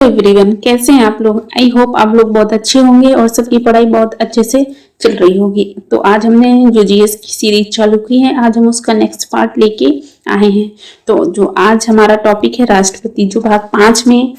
Everyone, कैसे हैं आप लोग। आई होप आप लोग बहुत अच्छे होंगे और सबकी पढ़ाई बहुत अच्छे से चल रही होगी। तो आज हमने जो जीएस की सीरीज चालू की है, आज हम उसका नेक्स्ट पार्ट लेके आए हैं। तो जो आज हमारा टॉपिक है राष्ट्रपति, जो भाग 5 में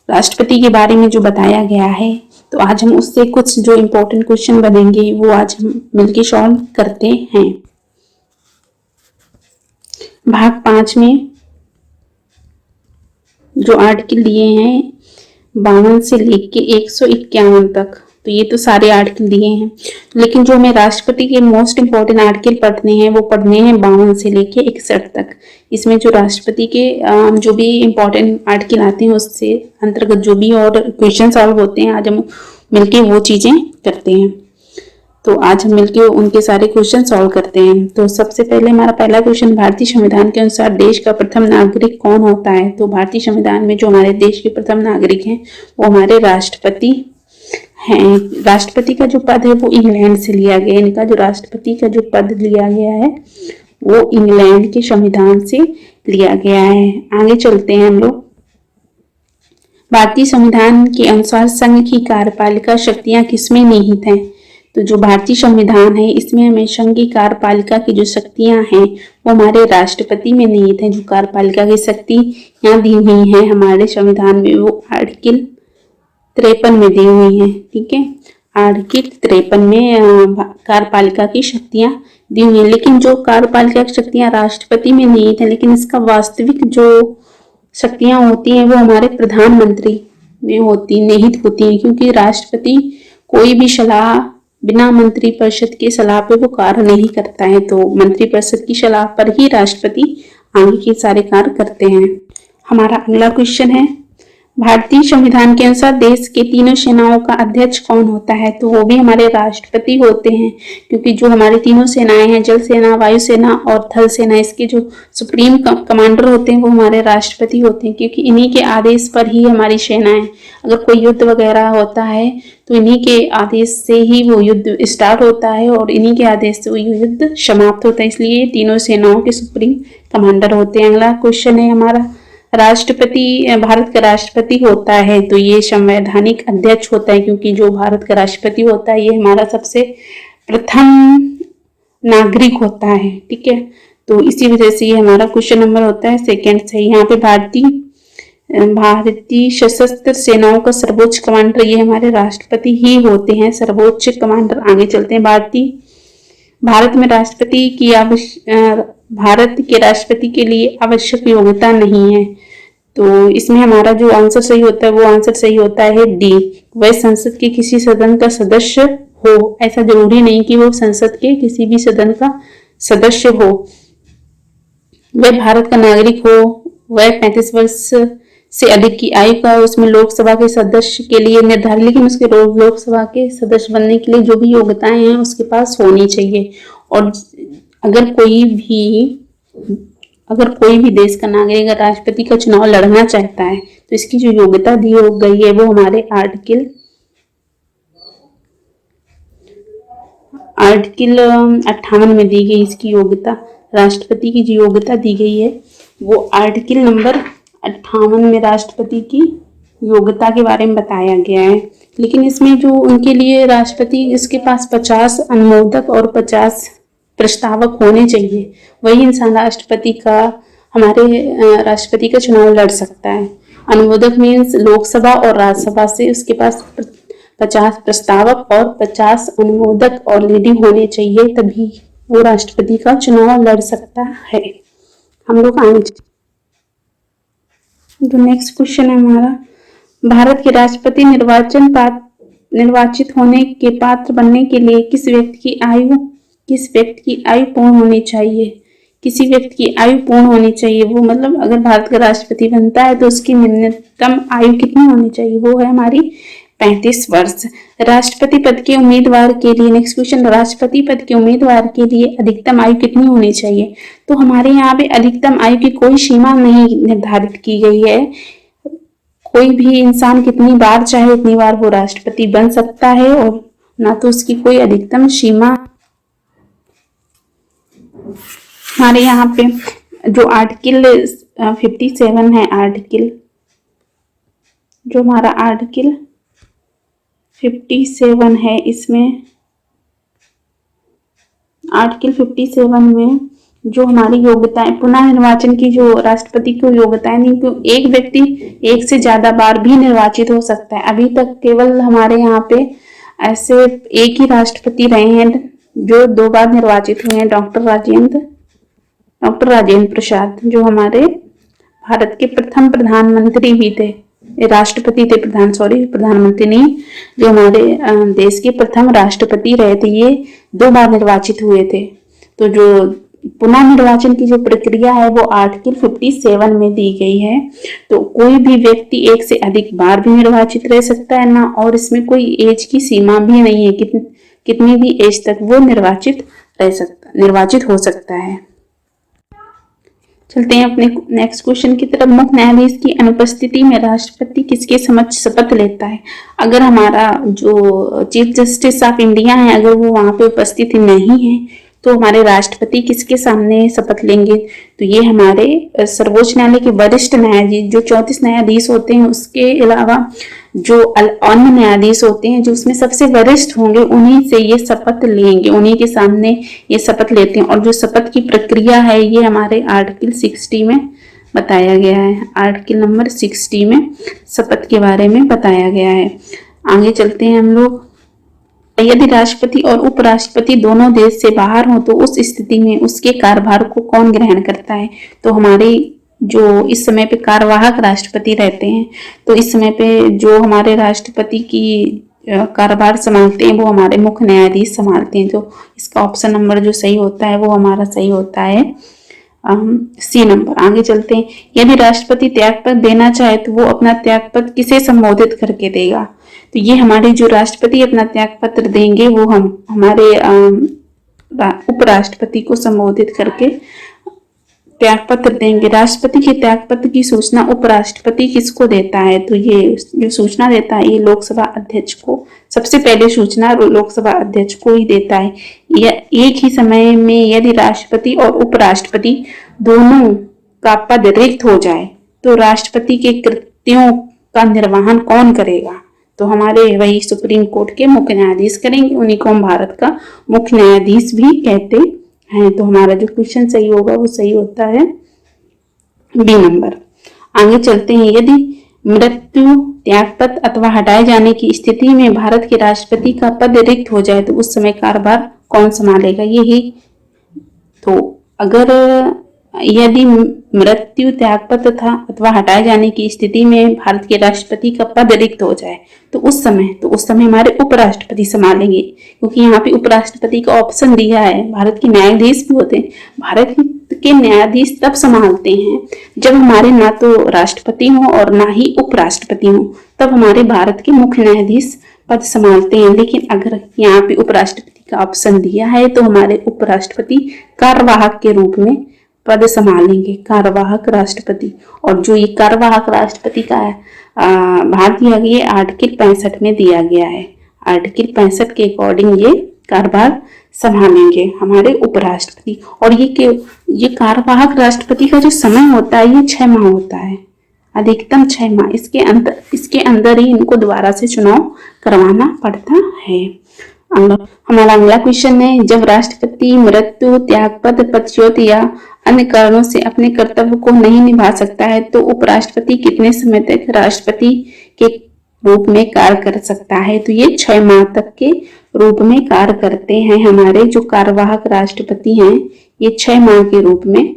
राष्ट्रपति के बारे में जो बताया गया है, तो आज हम उससे कुछ जो इम्पोर्टेंट क्वेश्चन बनेंगे वो आज हम मिलके सॉल्व करते हैं। भाग 5 में जो आर्टिकल दिए हैं 52 से लेके 151 तक, तो ये तो सारे आर्टिकल दिए हैं, लेकिन जो हमें राष्ट्रपति के मोस्ट इम्पोर्टेंट आर्टिकल पढ़ने हैं वो पढ़ने हैं 52 से लेके 61 तक। इसमें जो राष्ट्रपति के जो भी इम्पोर्टेंट आर्टिकल आते हैं उससे अंतर्गत जो भी और क्वेश्चन सॉल्व होते हैं, आज हम मिलके वो चीजें करते हैं। तो आज हम मिलके उनके सारे क्वेश्चन सॉल्व करते हैं। तो सबसे पहले हमारा पहला क्वेश्चन, भारतीय संविधान के अनुसार देश का प्रथम नागरिक कौन होता है। तो भारतीय संविधान में जो हमारे देश के प्रथम नागरिक हैं वो हमारे राष्ट्रपति हैं। राष्ट्रपति का जो पद है वो इंग्लैंड से लिया गया है। इनका जो राष्ट्रपति का जो पद लिया गया है वो इंग्लैंड के संविधान से लिया गया है। आगे चलते हैं हम लोग। भारतीय संविधान के अनुसार संघ की कार्यपालिका शक्तियां किसमें निहित हैं। तो जो भारतीय संविधान है इसमें हमें संघ की कार्यपालिका की जो शक्तियां हैं वो हमारे राष्ट्रपति में निहित है। जो कार्यपालिका की शक्ति यहाँ दी हुई है हमारे संविधान में वो आर्टिकल 53 में दी हुई है। ठीक है, आर्टिकल 53 में कार्यपालिका की शक्तियां दी हुई है, लेकिन जो कार्यपालिका की शक्तियां राष्ट्रपति में निहित है, लेकिन इसका वास्तविक जो शक्तियां होती हैं वो हमारे प्रधानमंत्री में होती निहित होती हैं, क्योंकि राष्ट्रपति कोई भी सलाह बिना मंत्रिपरिषद की सलाह पे वो कार्य नहीं करता है। तो मंत्रिपरिषद की सलाह पर ही राष्ट्रपति आगे के सारे कार्य करते हैं। हमारा अगला क्वेश्चन है, भारतीय संविधान के अनुसार देश के तीनों सेनाओं का अध्यक्ष कौन होता है। तो वो भी हमारे राष्ट्रपति होते हैं, क्योंकि जो हमारी तीनों सेनाएं हैं, जल सेना, वायु सेना और थल सेना, इसके जो सुप्रीम कमांडर होते हैं वो हमारे राष्ट्रपति होते हैं, क्योंकि इन्हीं के आदेश पर ही हमारी सेनाएं, अगर कोई युद्ध वगैरह होता है तो इन्हीं के आदेश से ही वो युद्ध स्टार्ट होता है और इन्हीं के आदेश से वो युद्ध समाप्त होता है। इसलिए तीनों सेनाओं के सुप्रीम कमांडर होते हैं। अगला क्वेश्चन है हमारा, राष्ट्रपति भारत का राष्ट्रपति होता है तो ये संवैधानिक अध्यक्ष होता है, क्योंकि जो भारत का राष्ट्रपति होता है ये हमारा सबसे प्रथम नागरिक होता है। ठीक है, तो इसी वजह से ये हमारा क्वेश्चन नंबर होता है सेकंड सही। यहाँ पे भारतीय सशस्त्र सेनाओं का सर्वोच्च कमांडर ये हमारे राष्ट्रपति ही होते हैं, सर्वोच्च कमांडर। आगे चलते हैं, भारत में भारत के राष्ट्रपति के लिए आवश्यक योग्यता नहीं है। तो इसमें हमारा जो आंसर सही होता है वो आंसर सही होता है डी, वह संसद के किसी सदन का सदस्य हो। ऐसा जरूरी नहीं कि वो संसद के किसी भी सदन का सदस्य हो, वह भारत का नागरिक हो, वह 35 वर्ष से अधिक की आयु का, उसमें लोकसभा के सदस्य के लिए निर्धारित, लेकिन उसके लोकसभा के सदस्य बनने के लिए जो भी योग्यताएं हैं उसके पास होनी चाहिए। और अगर कोई भी देश का नागरिक अगर राष्ट्रपति का चुनाव लड़ना चाहता है तो इसकी जो योग्यता दी गई है वो हमारे आर्टिकल 58 में दी गई। इसकी योग्यता, राष्ट्रपति की जो योग्यता दी गई है वो आर्टिकल नंबर 58 में राष्ट्रपति की योग्यता के बारे में बताया गया है। लेकिन इसमें जो उनके लिए राष्ट्रपति, इसके पास 50 अनुमोदक और 50 प्रस्तावक होने चाहिए, वही इंसान हमारे राष्ट्रपति का चुनाव लड़ सकता है। अनुमोदक मीन्स लोकसभा और राज्यसभा से उसके पास 50 प्रस्तावक और 50 अनुमोदक ऑलरेडी होने चाहिए, तभी वो राष्ट्रपति का चुनाव लड़ सकता है। हम लोग आगे जो नेक्स्ट क्वेश्चन है हमारा, भारत के राष्ट्रपति निर्वाचित होने के पात्र बनने के लिए किस व्यक्ति की आयु पूर्ण होनी चाहिए। किसी व्यक्ति की आयु पूर्ण होनी चाहिए, वो मतलब अगर भारत का राष्ट्रपति बनता है तो उसकी न्यूनतम आयु कितनी होनी चाहिए, वो है हमारी 35 वर्ष। राष्ट्रपति पद के उम्मीदवार के लिए, नेक्स्ट क्वेश्चन, राष्ट्रपति पद के उम्मीदवार के लिए अधिकतम आयु कितनी होनी चाहिए। तो हमारे यहाँ पे अधिकतम आयु की कोई सीमा नहीं निर्धारित की गई है। कोई भी इंसान कितनी बार चाहे उतनी बार वो राष्ट्रपति बन सकता है और ना तो उसकी कोई अधिकतम सीमा। हमारे यहाँ पे जो आर्टिकल 57 है, आर्टिकल जो हमारा आर्टिकल 57 है, इसमें आर्टिकल 57 में जो हमारी योग्यताएं, पुनः निर्वाचन की जो राष्ट्रपति को योग्यताएं नहीं, क्यों एक व्यक्ति एक से ज्यादा बार भी निर्वाचित हो सकता है। अभी तक केवल हमारे यहाँ पे ऐसे एक ही राष्ट्रपति रहे हैं जो 2 बार निर्वाचित हुए हैं, डॉक्टर राजेंद्र प्रसाद, जो हमारे भारत के प्रथम प्रधानमंत्री भी थे, राष्ट्रपति थे, प्रधानमंत्री नहीं, जो हमारे देश के प्रथम राष्ट्रपति रहे थे, ये 2 बार निर्वाचित हुए थे। तो जो पुनः निर्वाचन की जो प्रक्रिया है वो आर्टिकल 57 में दी गई है। तो कोई भी व्यक्ति एक से अधिक बार भी निर्वाचित रह सकता है ना, और इसमें कोई एज की सीमा भी नहीं है, कितनी भी एज तक वो निर्वाचित हो सकता है। चलते हैं अपने नेक्स्ट क्वेश्चन की तरफ। मुख्य न्यायाधीश की अनुपस्थिति में राष्ट्रपति किसके समक्ष शपथ लेता है? अगर हमारा जो चीफ जस्टिस ऑफ इंडिया है, अगर वो वहां पे उपस्थित नहीं है, तो हमारे राष्ट्रपति किसके सामने शपथ लेंगे? तो ये हमारे सर्वोच्च न्यायालय के वरिष्ठ न्यायाधीश, जो 34 न्यायाधीश होते हैं, उसके अलावा जो अन्य न्यायाधीश होते हैं, जो उसमें सबसे वरिष्ठ होंगे, उन्हीं से ये शपथ लेंगे, उन्हीं के सामने ये शपथ लेते हैं। और जो शपथ की प्रक्रिया है, ये हमारे आर्टिकल 60 में बताया गया है। आर्टिकल नंबर 60 में शपथ के बारे में बताया गया है। आगे चलते हैं हम लोग। यदि राष्ट्रपति और उपराष्ट्रपति दोनों देश से बाहर हो, तो उस स्थिति में उसके कार्यभार को कौन ग्रहण करता है? तो हमारे जो इस समय पे कार्यवाहक राष्ट्रपति रहते हैं, तो इस समय पे जो हमारे राष्ट्रपति की कार्यभार संभालते हैं, वो हमारे मुख्य न्यायाधीश संभालते हैं। तो इसका ऑप्शन नंबर जो सही होता है वो हमारा सही होता है सी नंबर। आगे चलते हैं। यदि राष्ट्रपति त्यागपत्र देना चाहे, तो वो अपना त्यागपत्र किसे संबोधित करके देगा? तो ये हमारे जो राष्ट्रपति अपना त्यागपत्र देंगे, वो हमारे उपराष्ट्रपति को संबोधित करके त्यागपत्र देंगे। राष्ट्रपति के त्यागपत्र की सूचना उपराष्ट्रपति किसको देता है? तो ये जो सूचना देता है, ये लोकसभा अध्यक्ष को, सबसे पहले सूचना लोकसभा अध्यक्ष को ही देता है। एक ही समय में यदि राष्ट्रपति और उपराष्ट्रपति दोनों का पद रिक्त हो जाए, तो राष्ट्रपति के कृत्यों का निर्वहन कौन करेगा? तो हमारे वही सुप्रीम कोर्ट के मुख्य न्यायाधीश करेंगे, उन्हीं को हम भारत का मुख्य न्यायाधीश भी कहते हैं। तो हमारा जो क्वेश्चन सही होगा वो सही होता है बी नंबर। आगे चलते हैं। यदि मृत्यु, त्यागपत्र अथवा हटाए जाने की स्थिति में भारत के राष्ट्रपति का पद रिक्त हो जाए, तो उस समय कार्यभार कौन संभालेगा? यही तो अगर यदि मृत्यु, त्यागपत्र तथा अथवा हटाए जाने की स्थिति में भारत के राष्ट्रपति का पद रिक्त हो जाए, तो उस समय हमारे उपराष्ट्रपति संभालेंगे, क्योंकि यहाँ पे उपराष्ट्रपति का ऑप्शन दिया है। भारत के न्यायाधीश भी होते हैं, भारत के न्यायाधीश तब संभालते हैं जब हमारे ना तो राष्ट्रपति हो और ना ही उपराष्ट्रपति हो, तब हमारे भारत के मुख्य न्यायाधीश पद संभालते हैं। लेकिन अगर यहाँ पे उपराष्ट्रपति का ऑप्शन दिया है, तो हमारे उपराष्ट्रपति कार्यवाहक के रूप में पद संभालेंगे, कार्यवाहक राष्ट्रपति। और जो ये कार्यवाहक राष्ट्रपति का भाग दिया गया आर्टिकल 65 में दिया गया है। आर्टिकल 65 के अकॉर्डिंग ये कार्यभार संभालेंगे हमारे उपराष्ट्रपति। और ये कार्यवाहक राष्ट्रपति का जो समय होता है, ये 6 माह होता है, अधिकतम 6 माह। इसके अंदर ही इनको दोबारा से चुनाव करवाना पड़ता है। हमारा अगला क्वेश्चन है, जब राष्ट्रपति मृत्यु, त्यागपत्र, पदच्युत या अन्य कारणों से अपने कर्तव्य को नहीं निभा सकता है, तो उपराष्ट्रपति कितने समय तक राष्ट्रपति के रूप में कार्य कर सकता है? तो ये 6 माह तक के रूप में कार्य करते हैं। हमारे जो कार्यवाहक राष्ट्रपति हैं, ये 6 माह के रूप में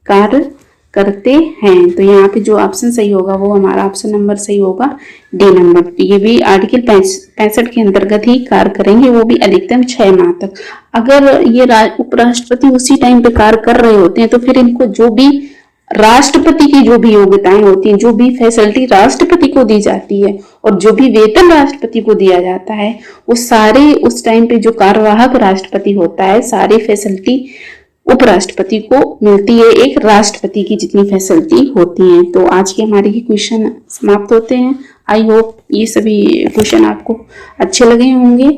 कार्य करते हैं। तो यहाँ पे जो ऑप्शन सही होगा वो हमारा ऑप्शन नंबर सही होगा डी नंबर। ये भी आर्टिकल 65 के अंतर्गत ही कार्य करेंगे, वो भी अधिकतम 6 माह तक। अगर ये उपराष्ट्रपति उसी टाइम पे कार्य कर रहे होते हैं, तो फिर इनको जो भी राष्ट्रपति की जो भी योग्यताएं होती हैं, जो भी फैसिलिटी राष्ट्रपति को दी जाती है और जो भी वेतन राष्ट्रपति को दिया जाता है, वो सारे उस टाइम पे जो कार्यवाहक राष्ट्रपति होता है, सारी फैसिलिटी उपराष्ट्रपति को मिलती है, एक राष्ट्रपति की जितनी फैसिलिटी होती है। तो आज के हमारे क्वेश्चन समाप्त होते हैं। आई होप ये सभी क्वेश्चन आपको अच्छे लगे होंगे।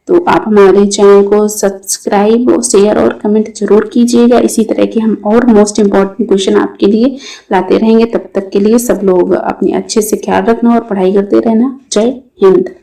तो आप हमारे चैनल को सब्सक्राइब, शेयर और कमेंट जरूर कीजिएगा। इसी तरह के हम और मोस्ट इम्पॉर्टेंट क्वेश्चन आपके लिए लाते रहेंगे। तब तक के लिए सब लोग अपने अच्छे से ख्याल रखना और पढ़ाई करते रहना। जय हिंद।